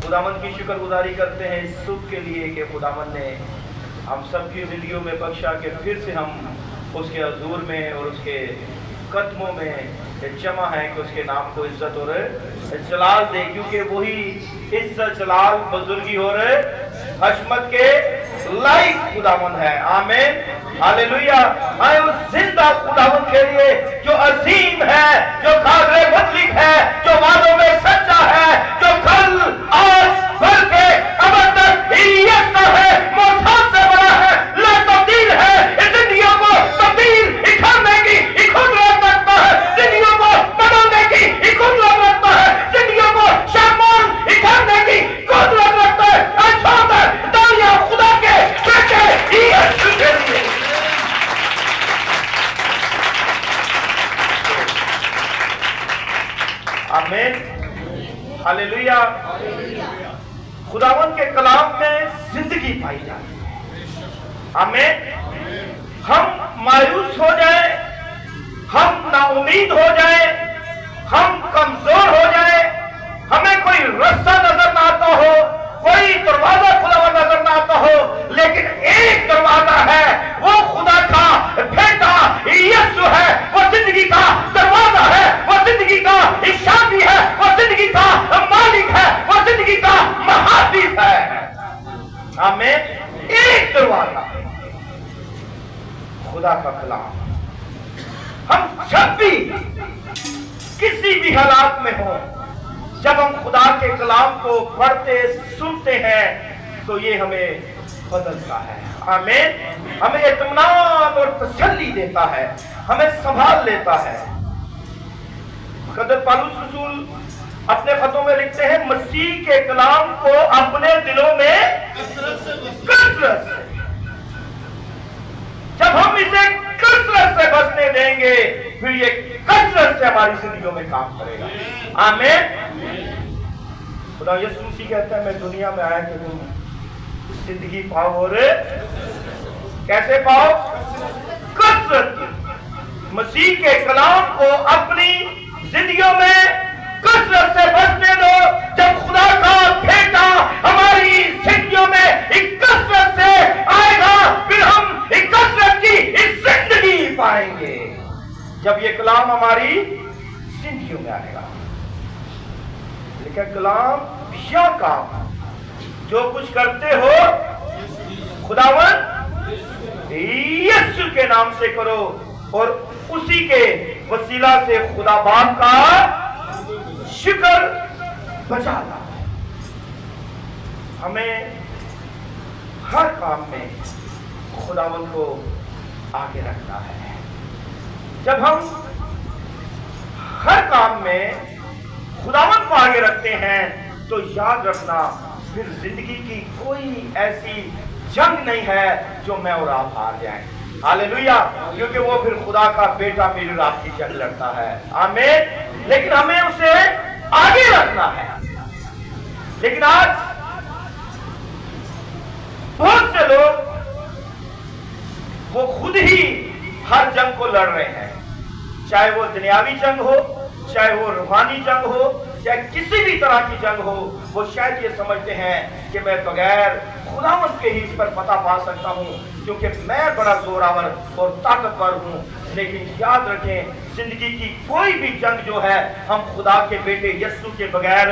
खुदावंद की शुक्रगुजारी करते हैं इस सुख के लिए कि खुदावंद ने हम सबकी जिंदगियों में बख्शा कि फिर से हम उसके हजूर में और उसके कदमों में जमा है कि उसके नाम को इज्जत और जलाल दे, क्योंकि वही इज्जत जलाल बुजुर्गी और हशमत के लायक खुदावंद है। आमीन, हालेलुया। आए उस जिंदा खुदावंद के लिए जो अजीम है, जो कादरे मुतलिक है, जो वादों में सच्चा है, जो कल आज बल्कि अब तक यीशु है, मूसा से बड़ा है, ला तब्दील है, इस दुनिया को तब्दील करने की कुदरत रखता है, दुनिया को बदलने की कुदरत रखता है, दुनिया को शर्मान करने की कुदरत रखता है। अच्छा तालियां खुदा के बेटे यीशु के लिए। आमीन, हालेलुया। खुदावंद के कलाम में जिंदगी पाई जाती है। आमीन। हम मायूस हो जाए, हम नाउमीद हो जाए, हम कमजोर हो जाए, हमें कोई रास्ता नजर ना आता हो, कोई दरवाजा खुला हुआ नजर ना आता हो, लेकिन एक दरवाजा है, वो खुदा का बेटा यीशु है, वो जिंदगी का दरवाजा है, वो जिंदगी का शादी है, वो जिंदगी का मालिक है, वो जिंदगी का महाफिज है। आमीन। एक दरवाजा खुदा का कलाम। हम जब भी किसी भी हालात में हो, जब हम खुदा के कलाम को पढ़ते सुनते हैं तो ये हमें बदलता है। आमीन। हमें इत्मीनान और तसल्ली देता है, हमें संभाल लेता है। कदर पौलुस रसूल अपने खतों में लिखते हैं, मसीह के कलाम को अपने दिलों में कसरत से, जब हम इसे कसरत से बसने देंगे, फिर ये कसरत से हमारी जिंदगियों में काम करेगा। आमीन। खुदा यीशु मसीह कहता है, मैं दुनिया में आया कि तुम जिंदगी पाओ, और कैसे पाओ? कसरत की। मसीह के कलाम को अपनी जिंदगियों में कसरत से बसने दो। जब खुदा का बेटा हमारी जिंदगियों में एक कसरत से आएगा, फिर हम एक कसरत की इस जिंदगी पाएंगे। जब ये कलाम हमारी जिंदगियों में आएगा। लेकिन कलाम या काम जो कुछ करते हो खुदावंद यीशु के नाम से करो, और उसी के वसीला से खुदा बाप का शुक्र बजाना। हमें हर काम में खुदावंद को आगे रखना है। जब हम हर काम में खुदावंद को आगे रखते हैं तो याद रखना, फिर जिंदगी की कोई ऐसी जंग नहीं है जो मैं और आप हार जाएं। हालेलुया। क्योंकि वो फिर खुदा का बेटा मेरी और आपकी जंग लड़ता है। आमीन। लेकिन हमें उसे आगे रखना है। लेकिन आज बहुत से लोग वो खुद ही हर जंग को लड़ रहे हैं, चाहे वो दुनियावी जंग हो, चाहे वो रूहानी जंग हो, चाहे किसी भी तरह की जंग हो। वो शायद ये समझते हैं कि मैं बगैर खुदावंद के ही इस पर फतह पा सकता हूँ, क्योंकि मैं बड़ा जोरावर और ताकतवर हूँ। लेकिन याद रखें, जिंदगी की कोई भी जंग जो है, हम खुदा के बेटे यीशु के बगैर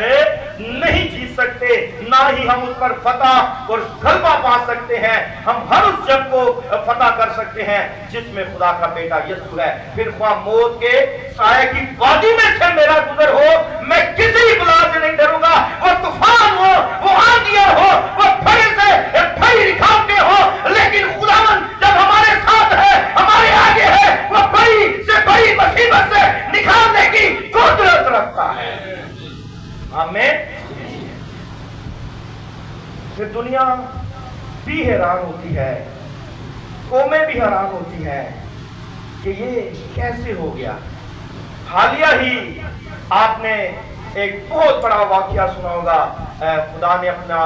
नहीं जीत सकते, ना ही हम उस पर फतह और गलबा पा सकते हैं। हम हर उस जंग को फतह कर सकते हैं जिसमें खुदा का बेटा यीशु है। फिर ख्वाह मौत के साए की वादी में से मेरा गुजर हो, मैं किसी बला से नहीं डरूंगा। वो तूफान हो, वो आंधियां हो, वो फरे से फरी रिखावटें हो, लेकिन खुदावंद जब हमारे साथ है, हमारे आगे है, वो बड़ी से बड़ी मुसीबत से निकालने की कुदरत रखता है। आमीन। फिर दुनिया भी हैरान होती है, कौमें भी हैरान होती है कि ये कैसे हो गया। हालिया ही आपने एक बहुत बड़ा वाकया सुना होगा, खुदा ने अपना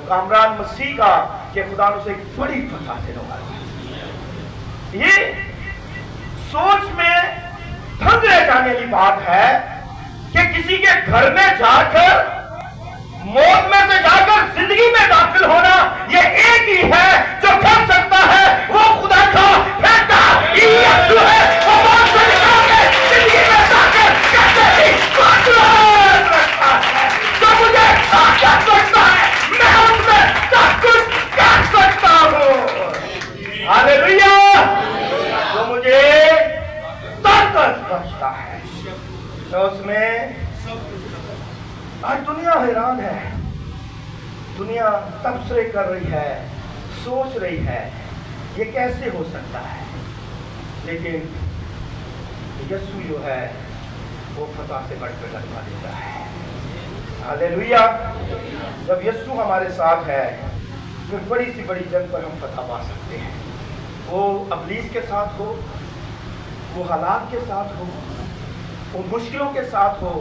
कामरान मसीह का, कि खुदा ने उसे एक बड़ी फतह से निकाला। ये सोच में भंग रह जाने वाली बात है कि किसी के घर में जाकर, मौत में से जाकर जिंदगी में दाखिल होना, ये एक ही है जो कर सकता है, वो खुदा का बेटा यीशु है। वो मौत से निकाल के जिंदगी में दाखिल करने की कुदरत रखता है। जो मुझे ताकत सकता है, मैं उसमें सब कुछ कर सकता हूँ। हालेलुया। जो मुझे ताकत बख्शता है, तो उसमें आज दुनिया हैरान है। दुनिया तबसरे कर रही है, सोच रही है ये कैसे हो सकता है, लेकिन यीशु जो है वो फतह से बढ़कर लगवा देता है। हालेलुया। जब यीशु हमारे साथ है फिर बड़ी सी बड़ी जंग पर हम फतह पा सकते हैं। वो अबलीस के साथ हो, वो हालात के साथ हो, वो मुश्किलों के साथ हो,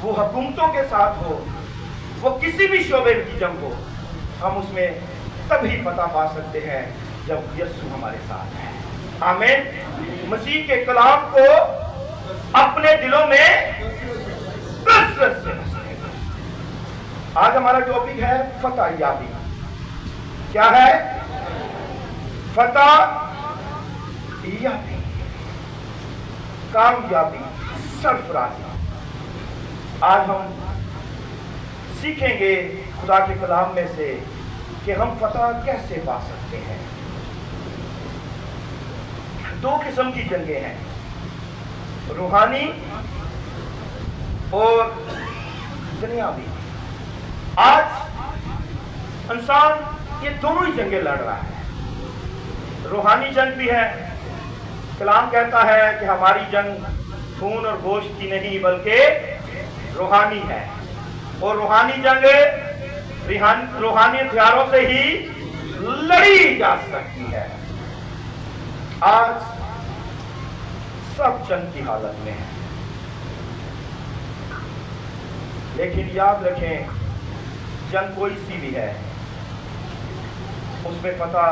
वो हुकूमतों के साथ हो, वो किसी भी शोबे की जंग हो, हम उसमें तभी फतह पा सकते हैं जब यीशु हमारे साथ है। आमीन। मसीह के कलाम को अपने दिलों में कसरत से रखें। आज हमारा टॉपिक है फतह याबी। क्या है? फतह याबी, कामयाबी, सरफराजी। आज हम सीखेंगे खुदा के कलाम में से कि हम फतह कैसे पा सकते हैं। दो किस्म की जंगें हैं, रूहानी और दुनियावी। आज इंसान ये दोनों ही जंगें लड़ रहा है। रूहानी जंग भी है। कलाम कहता है कि हमारी जंग खून और गोश्त की नहीं बल्कि रूहानी है, और रूहानी जंग रूहानी हथियारों से ही लड़ी जा सकती है। आज सब जंग की हालत में है, लेकिन याद रखें जंग कोई सी भी है उसमें फतह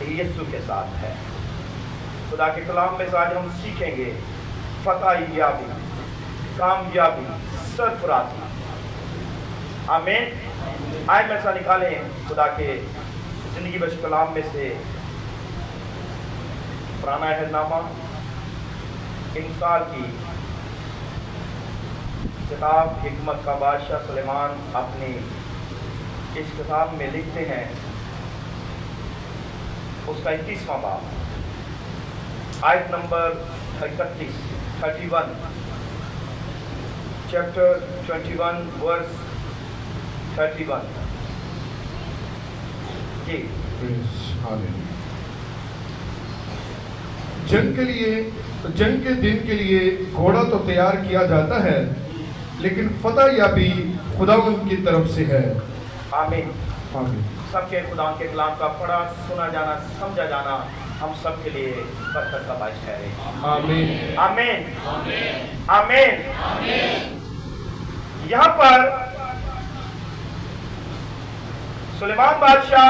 यीशु के साथ है। खुदा के कलाम में से आज हम सीखेंगे फतह याबी, कामयाबी, सरफराजी। आमीन। आए में से निकालें खुदा के जिंदगी बख्श कलाम में से पुराना अहदनामा इंसाल की किताब हिकमत का बादशाह सुलेमान अपनी इस किताब में लिखते हैं, उसका 21वां बाब, आयत नंबर 31, चैप्टर 21 वर्स 31 जी। जंग के दिन के लिए घोड़ा तो तैयार किया जाता है, लेकिन फतह याबी खुदावंद की तरफ से है। आमीन। आमीन। सबके खुदा के कलाम का पढ़ा, सुना जाना, समझा जाना हम सब के लिए बरकत का बाइस ठहरे। आमीन। आमीन। आमीन। यहाँ पर सुलेमान बादशाह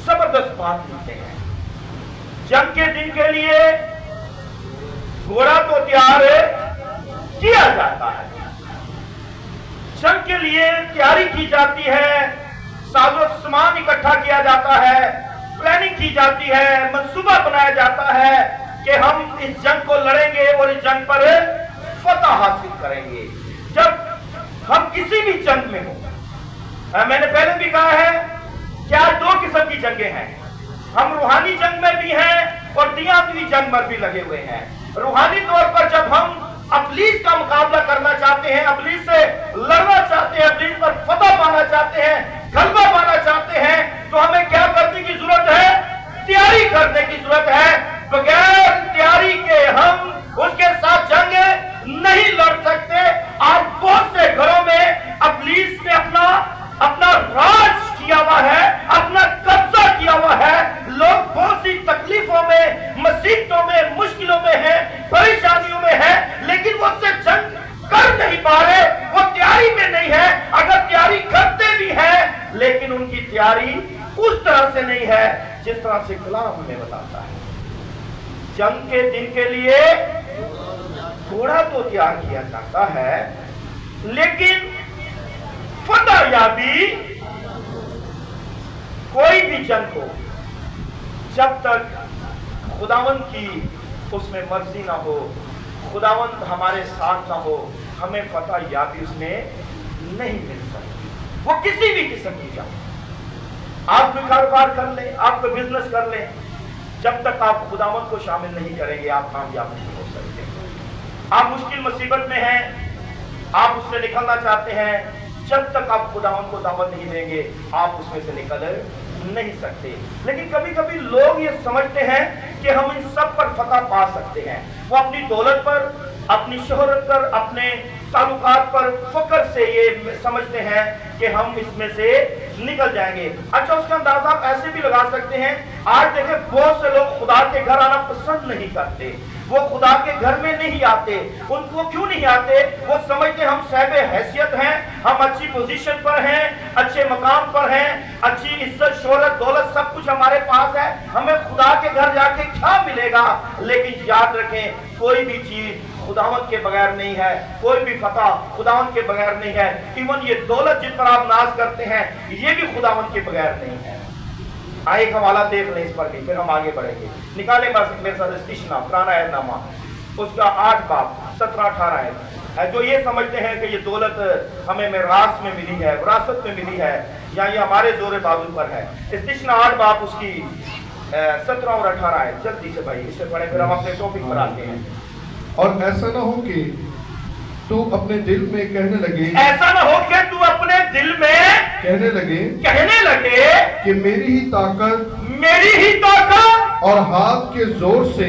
जबरदस्त बात लिखते हैं। जंग के दिन के लिए घोड़ा तो तैयार किया जाता है, जंग के लिए तैयारी की जाती है, साजो सामान इकट्ठा किया जाता है, प्लानिंग की जाती है, मंसूबा बनाया जाता है कि हम इस जंग को लड़ेंगे और इस जंग पर फतह हासिल करेंगे। जब हम किसी भी जंग में हो, मैंने पहले भी कहा है क्या दो किस्म की जंगें हैं। हम रूहानी जंग में भी हैं और दुनियावी जंग में भी लगे हुए हैं। रूहानी तौर पर जब हम अबलीस का मुकाबला करना चाहते हैं, अबलीस से लड़ना चाहते हैं, अबलीस पर फतह पाना चाहते हैं, गलबा पाना चाहते हैं, तो हमें क्या करने की जरूरत है? तैयारी करने की जरूरत है। बगैर तैयारी के हम उसके साथ जंग नहीं लड़ सकते। आज बहुत से घरों में अबलीस ने अपना राज किया हुआ है, अपना कब्जा किया हुआ है। लोग बहुत सी तकलीफों में, मुसीबतों में, मुश्किलों में हैं, परेशानियों में हैं, लेकिन वो उससे जंग कर नहीं पा रहे, वो तैयारी में नहीं है। अगर तैयारी करते भी हैं, लेकिन उनकी तैयारी उस तरह से नहीं है जिस तरह से कलाम हमें बताता है। जंग के दिन के लिए घोड़ा तो तैयार किया जाता है, लेकिन फतह याबी कोई भी जंग हो, जब तक खुदावंद की उसमें मर्जी ना हो, खुदावंद हमारे साथ ना हो, हमें फतह याबी उसमें नहीं मिल सकती। वो किसी भी किस्म की जंग, आप कोई कारोबार कर लें, आप कोई बिजनेस कर लें, जब तक आप खुदावंद को शामिल नहीं करेंगे आप कामयाब नहीं हो सकते। आप मुश्किल मुसीबत में हैं, आप उससे निकलना चाहते हैं, जब तक आप खुदावंद को दावत नहीं देंगे आप उसमें से निकल नहीं सकते। लेकिन कभी कभी लोग ये समझते हैं कि हम इन सब पर फतह पा सकते हैं। वो अपनी दौलत पर, अपनी शोहरत पर, अपने ताल्लुकात पर फक्र से ये समझते हैं कि हम इसमें से निकल जाएंगे। अच्छा, उसका अंदाजा आप ऐसे भी लगा सकते हैं, आज देखें बहुत से लोग खुदा के घर आना पसंद नहीं करते, वो खुदा के घर में नहीं आते। उनको क्यों नहीं आते? वो समझते हम साहिब हैसियत हैं, हम अच्छी पोजीशन पर हैं, अच्छे मकाम पर हैं, अच्छी इज्जत शोहरत दौलत सब कुछ हमारे पास है, हमें खुदा के घर जाके क्या मिलेगा। लेकिन याद रखें, कोई भी चीज खुदावंद के बगैर नहीं है, कोई भी फतह खुदावंद के बगैर नहीं है। इवन ये दौलत जिस पर आप नाज करते हैं ये भी खुदावंद के बगैर नहीं है। एक हवाला देख लें इस पर भी, फिर हम आगे बढ़ेंगे। निकाले मेरे साथ इस्तिशना पुराना ऐहदनामा, उसका 8 बाब 17-18 है। जो ये समझते हैं कि ये दौलत हमें मिरास में मिली है, विरासत में मिली है, या ये हमारे जोरे बाजू पर है। इस्तिशना 8 बाब उसकी 17 और 18 है। जल्दी से भाई इससे पढ़े, फिर हम अपने टॉपिक पर आते हैं। और ऐसा ना हो कि तू अपने दिल में कहने लगे, ऐसा ना हो कि तू अपने दिल में कहने लगे कि मेरी ही ताकत और हाथ के जोर से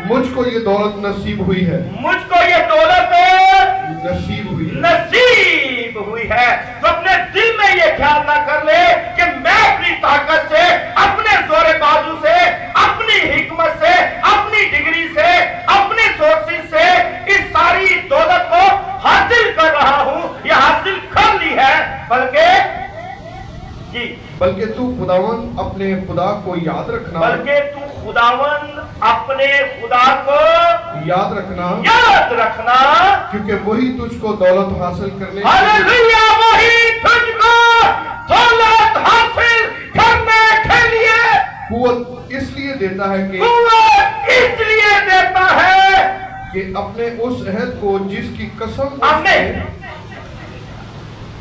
मुझको ये दौलत नसीब हुई है, मुझको ये दौलत नसीब हुई है। तो अपने दिल में ये ख्याल ना कर ले कि मैं अपनी ताकत से, अपने जोरे बाजू से, अपनी हिकमत से, अपनी डिग्री से, अपने सोर्सेस से इस सारी दौलत को हासिल कर रहा हूं या हासिल कर ली है, बल्कि तू खुदावंद अपने खुदा को याद रखना, बल्कि तू खुदावंद अपने खुदा को याद रखना, क्योंकि वही तुझको दौलत हासिल करने, हालेलुया, वही तुझको दौलत हासिल करने के लिए कुव्वत इसलिए देता है कि अपने उस अहद को जिसकी कसम,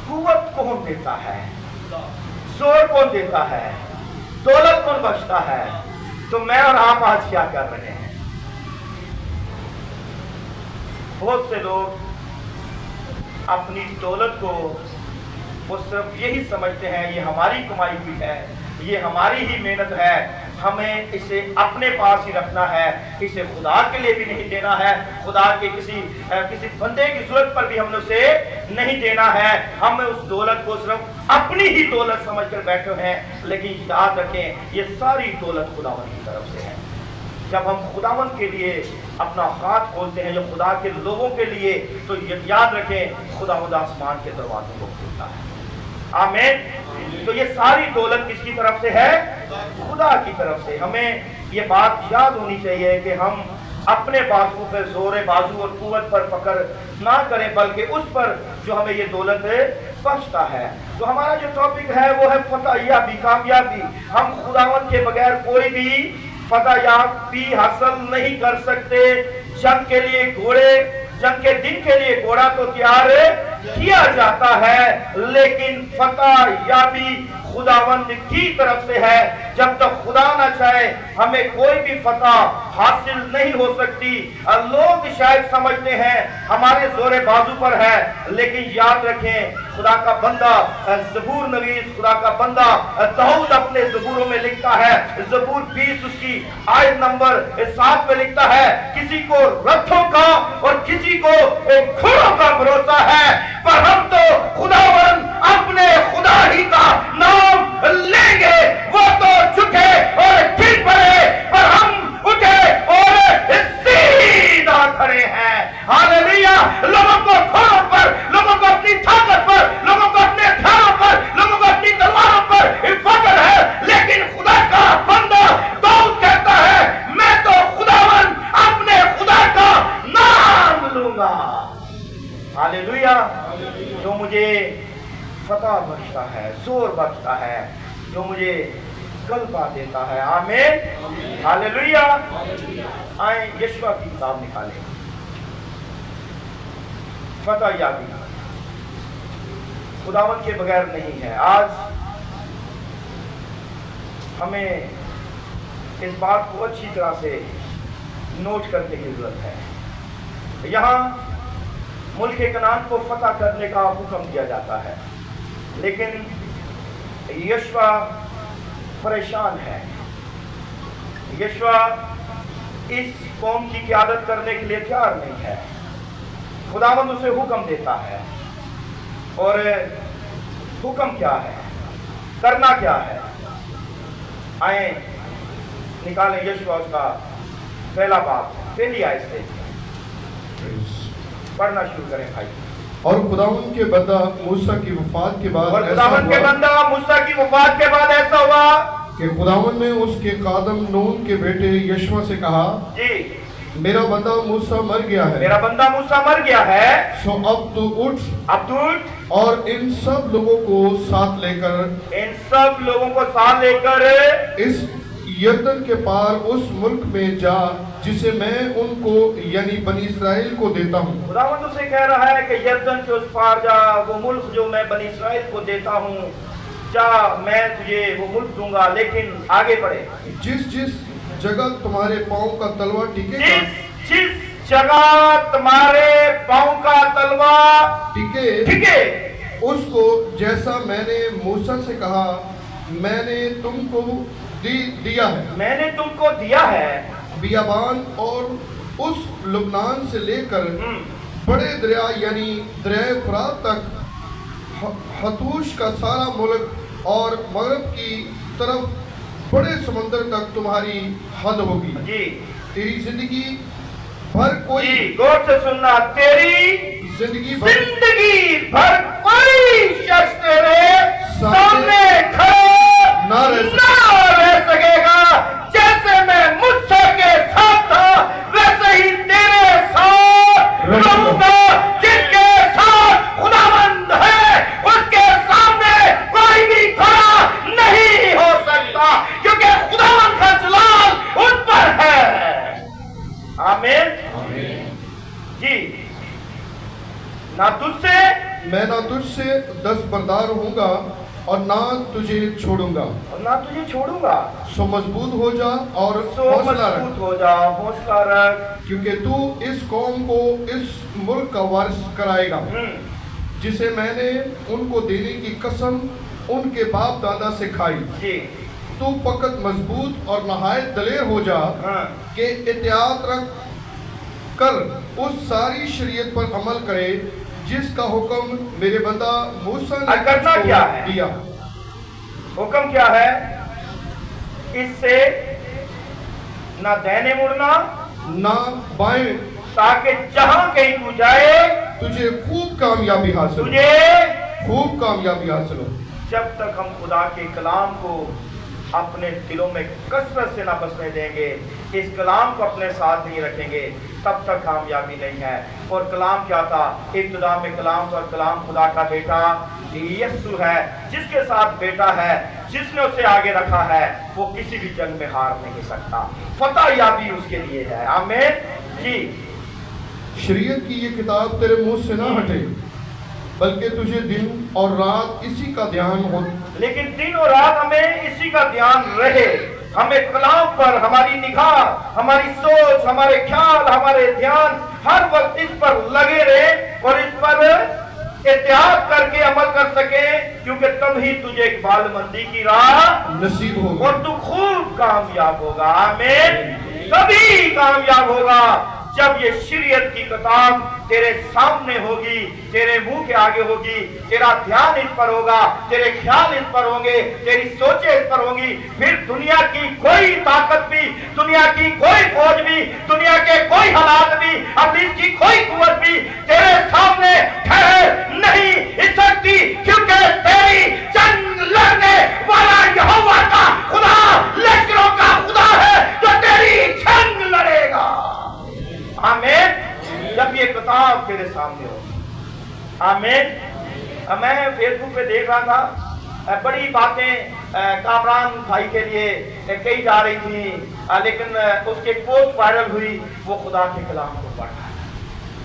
कुव्वत कौन देता है, जोर कौन देता है, दौलत कौन बख्शता है? तो मैं और आप आज क्या कर रहे हैं? बहुत से लोग अपनी दौलत को वो सिर्फ यही समझते हैं ये हमारी कमाई हुई है, ये हमारी ही मेहनत है, हमें इसे अपने पास ही रखना है, इसे खुदा के लिए भी नहीं देना है, खुदा के किसी बंदे की जरूरत पर भी हमने उसे नहीं देना है। हमें उस दौलत को सिर्फ अपनी ही दौलत समझकर बैठे हैं। लेकिन याद रखें ये सारी दौलत खुदावंद की तरफ से है। जब हम खुदावंद के लिए अपना हाथ खोलते हैं या खुदा के लोगों के लिए, तो याद रखें खुदावंद आसमान के दरवाजों को खोलता है। आमीन। तो ये सारी दौलत किसकी तरफ से है? खुदा की तरफ से। हमें ये बात याद होनी चाहिए कि हम अपने बाजू पर जोरे बाजू और कुव्वत पर फक्र ना करें, बल्कि उस पर जो हमें ये दौलत बख्शता है। तो हमारा जो टॉपिक है वो है फतह याबी, कामयाबी। हम खुदावंद के बगैर कोई भी फतह याबी हासिल नहीं कर सकते। जंग के लिए घोड़े, जंग के दिन के लिए घोड़ा तो तैयार किया जाता है, लेकिन फतह याबी खुदावंद की तरफ से है। जब तक खुदा ना चाहे हमें कोई भी फतह हासिल नहीं हो सकती। लोग शायद समझते हैं हमारे जोरे बाजू पर है, लेकिन याद रखें खुदा का बंदा ज़बूर नवीस, खुदा का बंदा दाऊद अपने ज़बूरों में लिखता है, ज़बूर 20 उसकी आयत नंबर 7 में लिखता है, किसी को रथों का और किसी को घोड़ों का भरोसा है, पर हम तो खुदावंद अपने खुदा ही का नाम लेंगे। वो तो झुके और गिर पड़े, पर हम उठे और सीधा खड़े हैं। हालेलुया। लोगों को घोड़ों पर, लोगों को अपनी ताकत पर, लोगों को अपने हथियारों पर, लोगों को अपनी तलवारों पर फक्र है, लेकिन खुदा का बंदा दाऊद कहता है मैं तो खुदावंद अपने खुदा का लूंगा। हालेलुया। जो मुझे फतह बख्शता है, जोर बख्शता है, जो मुझे गलबा देता है। आमीन। हालेलुया। आए यशवा की किताब निकालें। फतह याबी खुदावंद के बगैर नहीं है। आज हमें इस बात को अच्छी तरह से नोट करने की जरूरत है। यहाँ मुल्क कनान को फतह करने का हुक्म दिया जाता है, लेकिन यशवा परेशान है। यशवा इस कौम की क़यादत करने के लिए तैयार नहीं है। खुदावंद उसे हुक्म देता है, और हुक्म क्या है, करना क्या है। आए निकालें यशवा उसका पहला बाब, पहली आयत से पढ़ना शुरू करें भाई। और खुदावंद के बंदा मूसा की वफात के बाद और ऐसा खुदावंद के हुआ बंदा मूसा की वफात के बाद ऐसा हुआ कि खुदावंद ने उसके कादम नून के बेटे यशवा से कहा, जी, मेरा बंदा मूसा मर गया है, मेरा बंदा मूसा मर गया है, सो अब तू उठ अब तू उठ और इन सब लोगों को साथ लेकर इन सब लोगों को साथ लेकर इस यरदन के पार उस मुल्क में जा जिसे मैं उनको यानी बनी इसराइल को देता हूँ। खुदावंद उसे कह रहा है कि यरदन के उस पार जा, वो मुल्क जो मैं बनी इसराइल को देता हूँ, जा, मैं तुझे वो मुल्क दूंगा। लेकिन आगे बढ़े। जिस जिस जगह तुम्हारे पाँव का तलवा टिकेगा, जिस जिस जगह तुम्हारे पाँव का तलवा टिके, उसको जैसा मैंने मूसा से कहा मैंने तुमको दिया है, मैंने तुमको दिया है। बियाबान और उस लुबनान से लेकर बड़े दरिया यानी दरिया फरात तक हतूश का सारा मुल्क और मगरब की तरफ बड़े समंदर तक तुम्हारी हद होगी। जी, तेरी जिंदगी भर कोई, गौर से सुनना, तेरी जिंदगी भर कोई शख्स तेरे सामने खड़ा ना रह सकेगा। जैसे मैं मूसा के साथ था, वैसे ही तेरे साथ रहूंगा। जिसके साथ खुदावंद है, उसके सामने कोई भी खड़ा नहीं हो सकता, क्योंकि खुदावंद का जलाल उन पर है। आमीन। जी, ना तुझसे मैं ना तुझसे दस्तबरदार होऊंगा और ना तुझे छोड़ूंगा, और ना तुझे छोड़ूंगा। सो मजबूत हो जा और सो हौसला रख, मजबूत हो जा, हौसला रख, क्योंकि तू इस कौम को इस मुल्क का वारिस कराएगा जिसे मैंने उनको देने की कसम उनके बाप दादा से खाई। जी, तू पकड़ मजबूत और नहायत दलेर हो जा कि एहतियात रख कर उस सारी शरीयत पर अमल करे जिसका हुक्म मेरे बंदा मूसा ने करना क्या है? दिया। हुक्म क्या है? इससे ना दाहिने मुड़ना ना बाएं, ताकि जहां कहीं तू जाए तुझे खूब कामयाबी हासिल हो, तुझे खूब कामयाबी हासिल हो। जब तक हम खुदा के कलाम को अपने दिलों में कसरत से ना बसने देंगे, इस कलाम को अपने साथ नहीं रखेंगे, तब तक कामयाबी नहीं है। और कलाम क्या था? इब्तिदा में कलाम था, और कलाम खुदा का बेटा यीशु है, जिसके साथ बेटा है, जिसने उसे आगे रखा है, वो किसी भी जंग में हार नहीं सकता। फतह याबी उसके लिए है। आमीन। जी, शरीयत की ये किताब तेरे मुंह से ना हटे, बल्कि तुझे दिन और रात इसी का ध्यान हो। लेकिन दिन और रात हमें इसी का ध्यान रहे। हमें कलाम पर हमारी निगाह, हमारी सोच, हमारे ख्याल, हमारे ध्यान हर वक्त इस पर लगे रहे और इस पर एहतियात करके अमल कर सके, क्योंकि तब ही तुझे एक बालमंदी की राह नसीब होगा और तू खूब कामयाब होगा। आमीन। कभी कामयाब होगा जब ये शरीयत की किताब तेरे सामने होगी, तेरे मुंह के आगे होगी, तेरा ध्यान इस पर होगा, तेरे ख्याल इस पर होंगे, तेरी सोचें इस पर होंगी। फिर दुनिया की कोई ताकत भी, दुनिया की कोई फौज भी, दुनिया के कोई हालात भी, इब्लीस की कोई कुव्वत भी तेरे सामने ठहर नहीं सकती, क्योंकि तेरी जंग लड़ने वाला यहोवा का खुदा, लश्करों का खुदा है, जो तेरी जंग लड़ेगा। आमीन। जब ये ये किताब तेरे सामने हो। आमीन। मैं फेसबुक पे देख रहा था, बड़ी बातें कामरान भाई के लिए कही जा रही थी, लेकिन उसके पोस्ट वायरल हुई, वो खुदा के कलाम को पढ़ रहा है।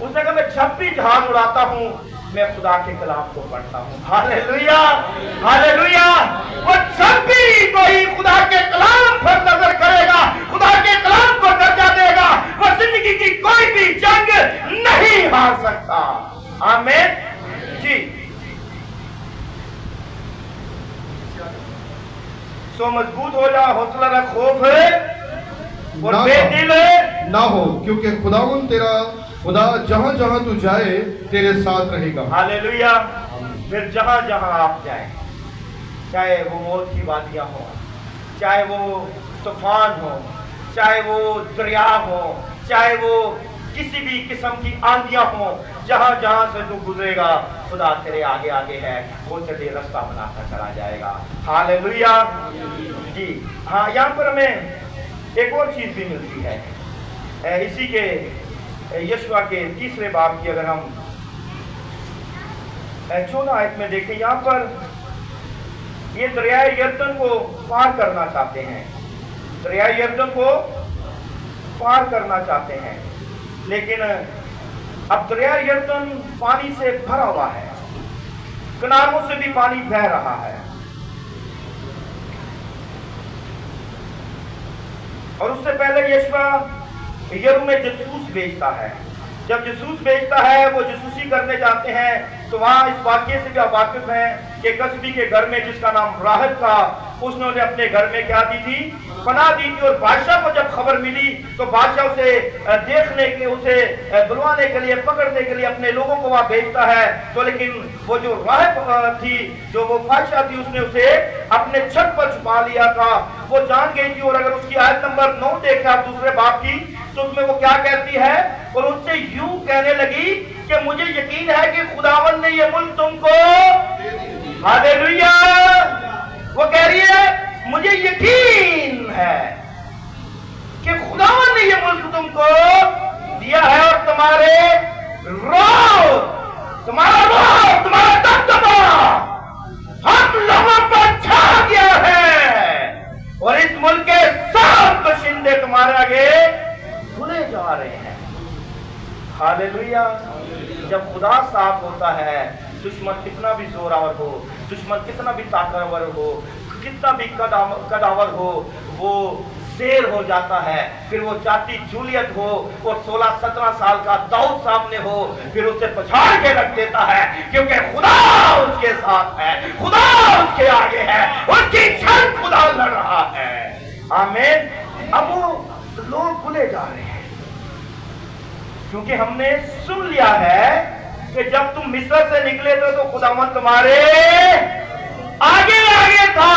उसने कहा मैं जब भी जहाज उड़ाता हूँ मैं खुदा के कलाम को पढ़ता हूँ। Hallelujah, hallelujah. वो जब भी कोई खुदा के कलाम पर नजर करेगा, खुदा के कलाम को दर्जा देगा, वो जिंदगी की कोई भी जंग नहीं हार सकता। आमीन जी। सो मजबूत हो जा, हौसला रख, खौफ है और ना बेदिल है ना हो, क्योंकि खुदावन तेरा खुदा जहां जहां तू जाए तेरे साथ रहेगा। हालेलुया। फिर जहां जहां आप जाएं, चाहे वो मौत की वादियां हो, चाहे वो तूफान हो, चाहे वो दरिया हो, चाहे वो किसी भी किस्म की आंधियां हो, जहां जहां से तू गुजरेगा खुदा तेरे आगे आगे है, वो तेरे रास्ता बनाकर चला जाएगा। हालेलुया जी। हाँ, यहाँ पर हमें एक और चीज भी मिलती है, इसी के यशवा के 3 बाब की अगर हम 14 आयत में देखें, यहाँ पर ये दरियाए यरदन को पार करना चाहते हैं, दरियाए यरदन को पार करना चाहते हैं, लेकिन अब दरियाए यरदन पानी से भरा हुआ है, किनारों से भी पानी बह रहा है, और उससे पहले यशवा यरू में जसूस भेजता है। जब जसूस भेजता है, वो जसूसी करने जाते हैं, तो वहां इस वाक्य से भी आप वाकिफ हैं कि कसबी के घर में जिसका नाम राहब था, उसने अपने घर में क्या दी थी? पनाह दी थी। और बादशाह को जब खबर मिली तो बादशाह उसे देखने के, उसे बुलवाने के लिए, पकड़ने के लिए अपने लोगों को वहां भेजता है। तो लेकिन वो जो राहब थी, जो वो बादशाह थी, उसने उसे अपने छत पर छुपा लिया था, वो जान गई थी। और अगर उसकी आयत नंबर 9 देखें आप 2 बाब की, तो उसमें वो क्या कहती है? और उनसे यूं कहने लगी कि मुझे यकीन है कि खुदावन ने ये मुल्क तुमको, हालेलुया, वो कह रही है मुझे यकीन है कि खुदावन ने ये मुल्क तुमको दिया है, और तुम्हारे तुम्हारा रोब, तुम्हारा दबदबा हम लोगों पर छा गया है, और इस मुल्क के सब बशिंदे तुम्हारे आगे खुले जा रहे हैं। हालेलुया। जब खुदा साफ होता है, दुश्मन कितना भी जोरावर हो, दुश्मन कितना भी ताकतवर हो, कितना भी कदावर हो, वो शेर हो जाता है। फिर वो जाति जूलियत हो और 16-17 साल का दाऊद सामने हो, फिर उसे पछाड़ के रख देता है, क्योंकि खुदा उसके साथ है, खुदा उसके आगे है, उसकी जंग खुदा लड़ रहा है। आमीन। अब वो लोग भूले जा रहे हैं, क्योंकि हमने सुन लिया है कि जब तुम मिस्र से निकले थे तो खुदावंद तुम्हारे आगे आगे था।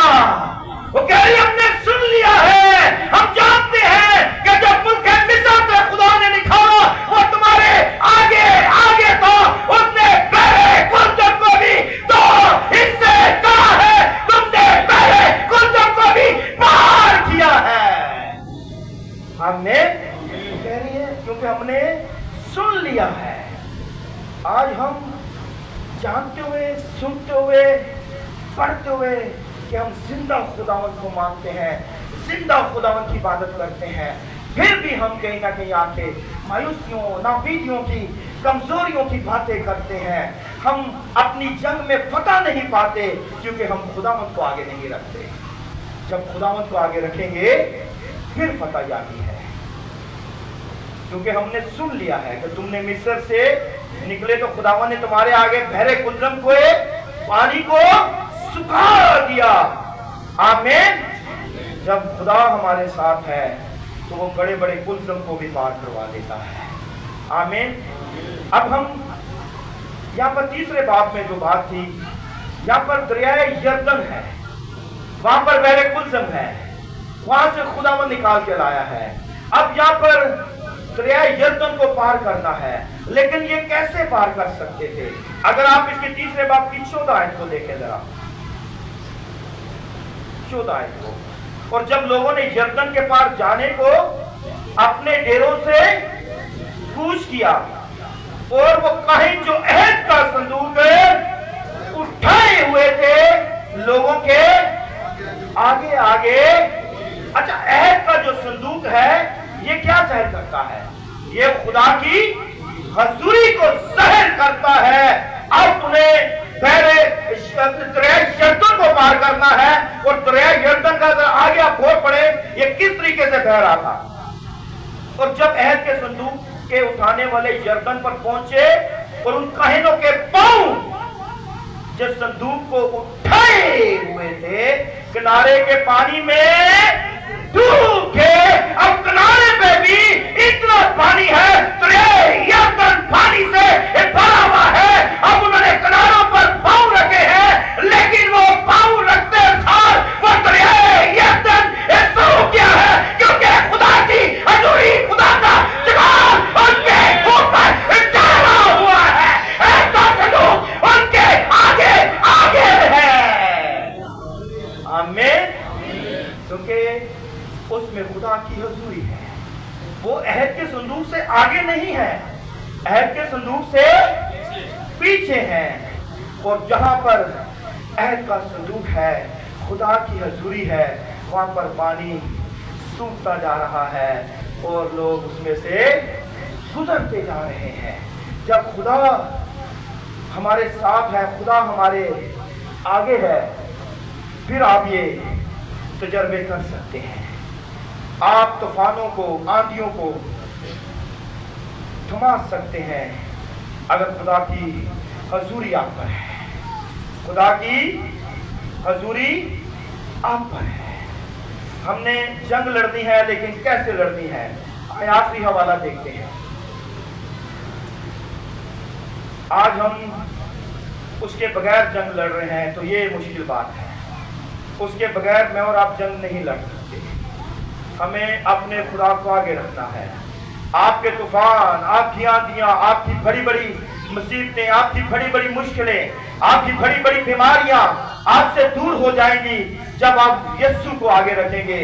वो कह रही हमने सुन लिया है, हम जानते हैं कि जब मुल्क मिस्र से खुदा ने निकाला वो तुम्हारे आगे आगे था। उसने पहले कुलजम को भी तो हिस्से कहा है, तुमने पहले कुलजम को भी पार किया है। हमने कह रही है क्योंकि हमने सुन लिया है। आज हम जानते हुए, सुनते हुए, पढ़ते हुए कि हम जिंदा खुदावंद को मानते हैं, जिंदा खुदावंद की इबादत करते हैं, फिर भी हम कहीं ना कहीं आके मायूसियों, नाउमीदियों की, कमजोरियों की बातें करते हैं। हम अपनी जंग में फतह नहीं पाते क्योंकि हम खुदावंद को आगे नहीं रखते। जब खुदावंद को आगे रखेंगे फिर फतह जाती है, क्योंकि हमने सुन लिया है कि तुमने मिस्र से निकले तो खुदावन ने तुम्हारे आगे बहरे कुलजम को, पानी को सुखा दिया। आमीन। जब खुदा हमारे साथ है तो वो बड़े बड़े कुलजम को भी पार करवा देता है। आमीन। अब हम यहाँ पर 3 बाब में जो बात थी, यहाँ पर दरियाए यरदन है, वहां पर बहरे कुलजम है, वहां से खुदावन निकाल के लाया है। अब यहाँ पर दरियाए यरदन को पार करना है, लेकिन ये कैसे पार कर सकते थे? अगर आप इसके 3 बाब की 14 आयत को देखें जरा, 14 आयत को। और जब लोगों ने यरदन के पार जाने को अपने डेरों से कूच किया, और वो काहिन जो अहद का संदूक उठाए हुए थे लोगों के आगे आगे। अच्छा, अहद का जो संदूक है ये क्या ज़ाहिर करता है? ये खुदा की हजूरी को ज़ाहिर करता है। अब तुम्हें पहले दरिया यरदन को पार करना है, और दरिया यरदन का अगर आगे आप गौर पड़े ये किस तरीके से बह रहा था। और जब अहद के संदूक के उठाने वाले यरदन पर पहुंचे और उन काहिनों के पांव जिस संदूक को उठाए हुए थे किनारे के पानी में डूब गए। अब किनारे पे भी इतना पानी है, यरदन पानी से भरा हुआ है। अब उन्होंने किनारों पर पांव रखे हैं, लेकिन वो पांव रखते सार वो दरिया यरदन सूख गया है, क्योंकि खुदा की हजूरी, खुदा का जलाल उनके ऊपर डाला हुआ है। ऐसा सलूक उनके आगे आगे है। आमीन। क्योंकि उसमें खुदा की हजूरी है। वो अहद के संदूक से आगे नहीं है, अहद के संदूक से पीछे है। और जहां पर अहद का संदूक है, खुदा की हजूरी है, वहां पर पानी सूखता जा रहा है और लोग उसमें से गुजरते जा रहे हैं। जब खुदा हमारे साथ है, खुदा हमारे आगे है, फिर आप ये तजर्बे कर सकते हैं। आप तूफानों को, आंधियों को थमा सकते हैं अगर खुदा की हजूरी आप पर है। खुदा की हजूरी आप पर है। हमने जंग लड़नी है, लेकिन कैसे लड़नी है? आखिरी हवाला देखते हैं। आज हम उसके बगैर जंग लड़ रहे हैं, तो ये मुश्किल बात है। उसके बगैर मैं और आप जंग नहीं लड़ सकते। हमें अपने खुदा को आगे रखना है। आपके तूफान, आपकी आंधियां, आपकी बड़ी बड़ी मुसीबतें, आपकी बड़ी बड़ी मुश्किलें, आपकी बड़ी बड़ी बीमारियां आपसे दूर हो जाएंगी जब आप यीशु को आगे रखेंगे,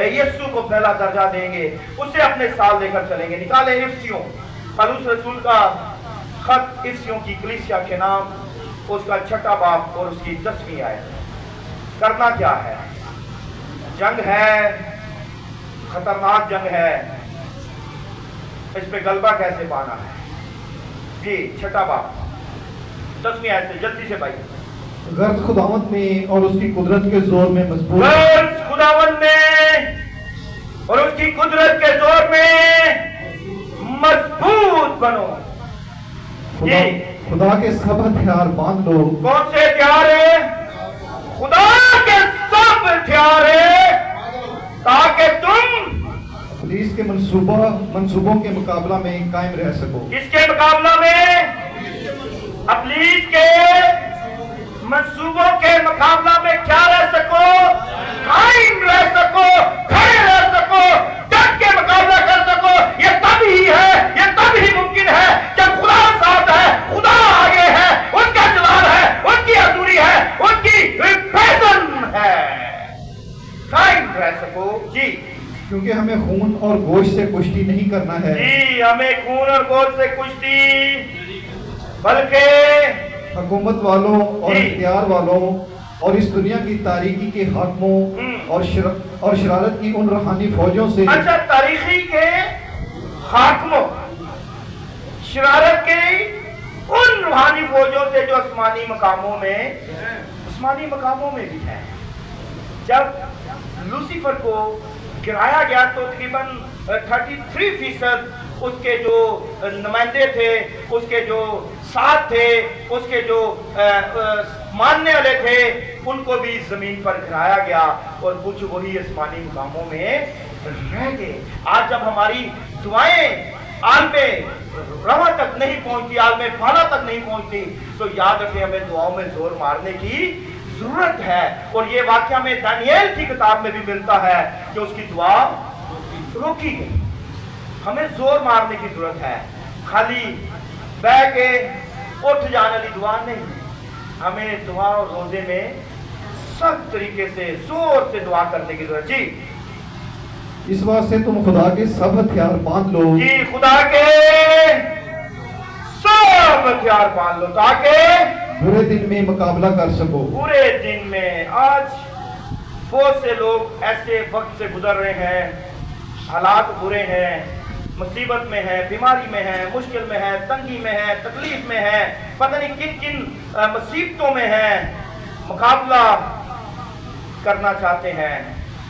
यीशु को पहला दर्जा देंगे, उसे अपने साथ लेकर चलेंगे। निकाले इफ्सियों, पौलुस रसूल का खत इफ्सियों की कलीसिया के नाम, उसका 6वां बाब और उसकी 10वीं आयत। करना क्या है? जंग है, खतरनाक जंग है, इस पे गलबा कैसे पाना है? जी 6वां बाब 10वीं आयत से जल्दी से भाई। गर्द खुदावंद में और उसकी कुदरत के जोर में मजबूत, गर्द खुदावंद में और उसकी कुदरत के जोर में मजबूत बनो। खुदा के सब हथियार बांध लो। कौन से हथियार है? खुदा के सब हथियार है, ताकि तुम पुलिस के मंसूबों के मुकाबला में कायम रह सको। किसके मुकाबला में? पुलिस के मंसूबों के मुकाबला में क्या रह सको? कायम रह सको, खड़े रह सको, डट के मुकाबला कर सको। ये तब ही है, ये तब ही मुमकिन है जब खुदा साथ है, खुदा आगे है, उसका जलाल है, उसकी हजूरी है, उसकी फैशन है। कायम रह सको जी। क्योंकि हमें खून और गोश्त से कुश्ती नहीं करना है जी, हमें खून और गोश्त से कुश्ती, बल्कि हुकूमत वालों और इख्तियार वालों और इस दुनिया की तारीकी के हाकिमों और शरारत की उन रूहानी फौजों से। अच्छा, तारीखी के हाकिमों, शरारत के उन रूहानी फौजों से जो आसमानी मकामों में भी है। जब लूसीफर को गिराया गया तो तकरीबन 33% उसके जो नुमाइंदे थे, उसके जो साथ थे, उसके जो मानने वाले थे, उनको भी जमीन पर गिराया गया और कुछ वही आसमानी मुकामों में रह गए। आज जब हमारी दुआएं आलमे रवा तक नहीं पहुंचती, आलमे फाला तक नहीं पहुंचती, तो याद रखें हमें दुआओं में जोर मारने की जरूरत है। और ये वाकया में दानियेल की किताब में भी मिलता है कि उसकी दुआ रोकी गई। हमें जोर मारने की जरूरत है, खाली बह के उठ जाने वाली दुआ नहीं। हमें दुआ और रोजे में सब तरीके से जोर से दुआ करने की जरूरत। जी, इस वास्ते तुम खुदा के सब हथियार बांध लो। जी, खुदा के सब हथियार पाल लो ताकि बुरे दिन में मुकाबला कर सको। बुरे दिन में, आज बहुत से लोग ऐसे वक्त से गुजर रहे हैं, हालात बुरे हैं, मुसीबत में है, बीमारी में है, मुश्किल में है, तंगी में है, तकलीफ में है, पता नहीं किन किन मुसीबतों में है, मुकाबला करना चाहते हैं।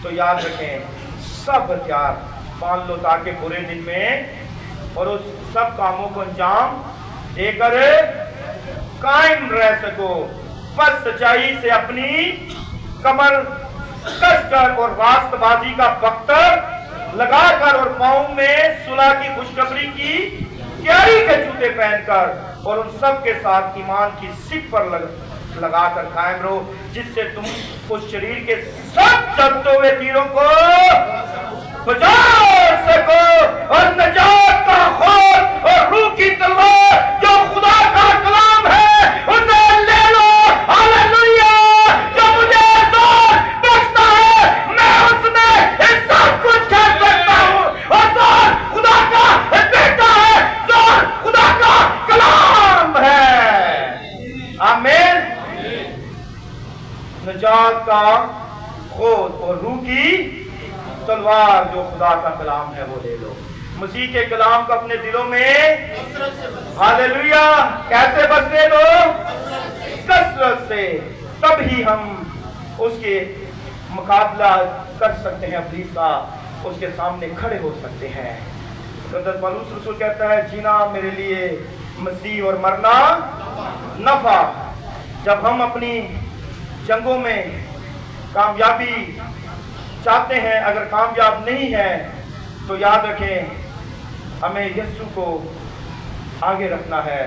तो याद रखें, सब हथियार पाल लो ताकि बुरे दिन में और उस सब कामों को अंजाम देकर कायम रह सको। बस सच्चाई से अपनी कमर कसकर और रास्तबाजी का बख्तर लगाकर और पाँव में सुलह की खुशखबरी की क्यारी के जूते पहनकर और उन सब के साथ ईमान की सिक पर लगाकर कायम रहो, जिससे तुम उस शरीर के सब चलते हुए तीरों को बचा सको और नजात का खोल और रूह की तलवार जो खुदा का कलाम है उसे ले लो। हालेलुया! जो मुझे जोर बख्शता है, मैं उसमें ये सब कुछ कर सकता हूँ, और जोर खुदा का बेटा है, जोर खुदा का कलाम है। आमीन। नजात का खोल और रूह की तलवार जो खुदा का कलाम है वो ले लो। मसीह के कलाम को अपने दिलों में, हालेलुया, कैसे बसने दो? कसरत से। तब ही हम उसके मुकाबला कर सकते हैं, इब्लीस का, उसके सामने खड़े हो सकते हैं। हज़रत पौलुस रसूल कहता है, जीना मेरे लिए मसीह और मरना नफा। जब हम अपनी जंगों में कामयाबी चाहते हैं, अगर कामयाब नहीं है तो याद रखें, हमें यीशु को आगे रखना है,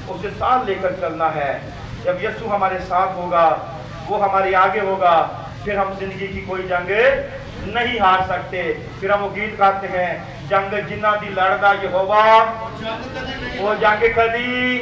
उसे साथ लेकर चलना है। जब यीशु हमारे साथ होगा, वो हमारे आगे होगा, फिर हम जिंदगी की कोई जंग नहीं हार सकते। फिर हम वो गीत गाते हैं, जंग जिन्ना दी लड़दा यहोवा, वो जंग कदी,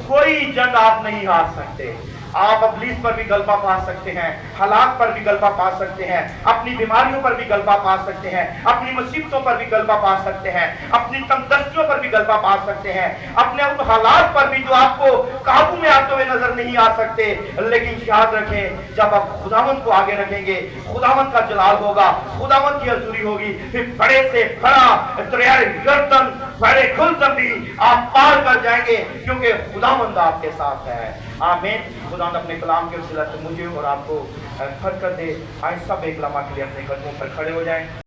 कोई जंग आप नहीं हार सकते। आप इब्लीस पर भी गलबा पा सकते हैं, हालात पर भी गलबा पा सकते हैं, अपनी बीमारियों पर भी गलबा पा सकते हैं, अपनी मुसीबतों पर भी गलबा पा सकते हैं, अपनी तंगदस्तियों पर भी गलबा पा सकते हैं, अपने उन हालात पर भी जो आपको काबू में आते हुए नजर नहीं आ सकते। लेकिन याद रखें, जब आप खुदावंत को आगे रखेंगे, खुदावंत का जलाल होगा, खुदावंत की हजूरी होगी, फिर बड़े से बड़ा दरिया यरदन, बड़े खुलसम भी आप पार कर जाएंगे, क्योंकि खुदावंत आपके साथ है। आमीन। खुदा अपने कलाम के वसीला से मुझे और आपको बरकत दे। आइए सब एक लम्हा के लिए अपने कदमों पर खड़े हो जाएं।